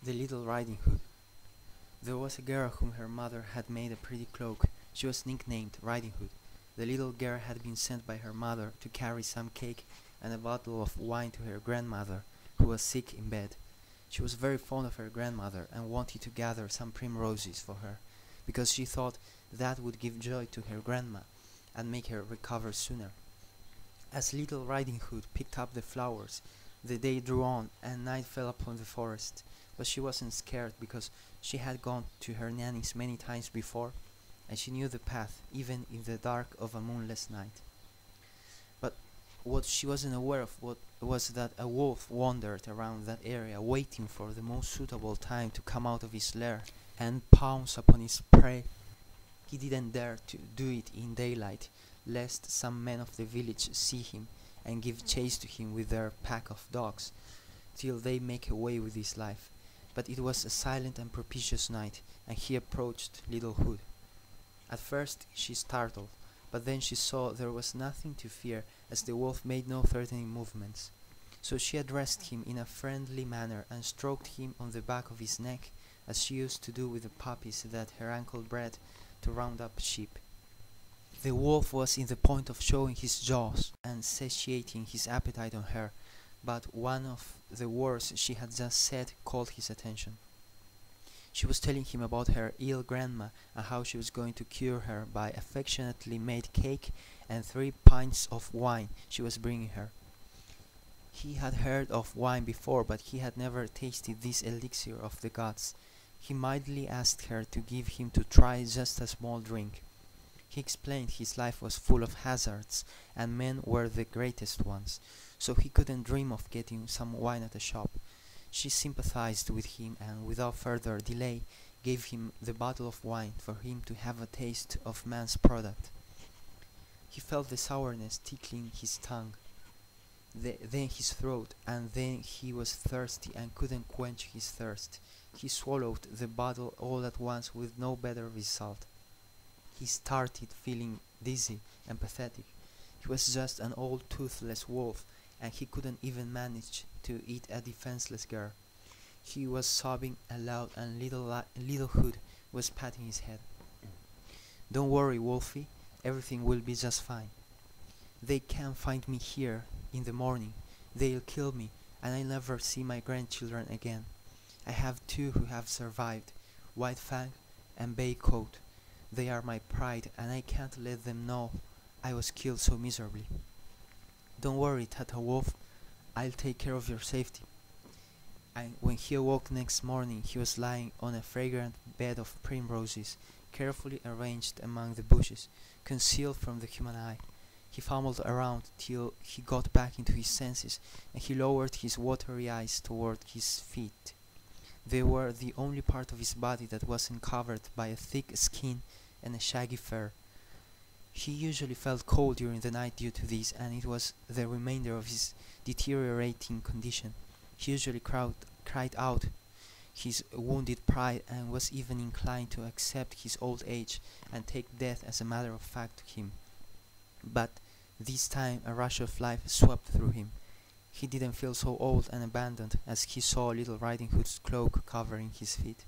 The Little Riding Hood. There was a girl whom her mother had made a pretty cloak. She was nicknamed Riding Hood. The little girl had been sent by her mother to carry some cake and a bottle of wine to her grandmother, who was sick in bed. She was very fond of her grandmother and wanted to gather some primroses for her, because she thought that would give joy to her grandma and make her recover sooner. As Little Riding Hood picked up the flowers, the day drew on and night fell upon the forest, but she wasn't scared because she had gone to her nanny's many times before, and she knew the path even in the dark of a moonless night. But what she wasn't aware of was that a wolf wandered around that area waiting for the most suitable time to come out of his lair and pounce upon his prey. He didn't dare to do it in daylight, lest some men of the village see him and give chase to him with their pack of dogs, till they make away with his life. But it was a silent and propitious night, and he approached Little Hood. At first she startled, but then she saw there was nothing to fear, as the wolf made no threatening movements. So she addressed him in a friendly manner and stroked him on the back of his neck, as she used to do with the puppies that her uncle bred to round up sheep. The wolf was in the point of showing his jaws and satiating his appetite on her, but one of the words she had just said called his attention. She was telling him about her ill grandma and how she was going to cure her by affectionately made cake and 3 pints of wine she was bringing her. He had heard of wine before, but he had never tasted this elixir of the gods. He mildly asked her to give him to try just a small drink. He explained his life was full of hazards, and men were the greatest ones, so he couldn't dream of getting some wine at a shop. She sympathized with him and without further delay gave him the bottle of wine for him to have a taste of man's product. He felt the sourness tickling his tongue, then his throat, and then he was thirsty and couldn't quench his thirst. He swallowed the bottle all at once with no better result. He started feeling dizzy and pathetic. He was just an old toothless wolf, and he couldn't even manage to eat a defenseless girl. He was sobbing aloud, and Little Hood was patting his head. "Don't worry, Wolfie, everything will be just fine. They can't find me here in the morning. They'll kill me, and I'll never see my grandchildren again. I have 2 who have survived, White Fang and Bay Coat. They are my pride, and I can't let them know I was killed so miserably. Don't worry, Tata Wolf, I'll take care of your safety." And when he awoke next morning, he was lying on a fragrant bed of primroses, carefully arranged among the bushes, concealed from the human eye. He fumbled around till he got back into his senses, and he lowered his watery eyes toward his feet. They were the only part of his body that wasn't covered by a thick skin and a shaggy fur. He usually felt cold during the night due to this, and it was the remainder of his deteriorating condition. He usually cried out his wounded pride, and was even inclined to accept his old age and take death as a matter of fact to him. But this time a rush of life swept through him. He didn't feel so old and abandoned as he saw Little Riding Hood's cloak covering his feet.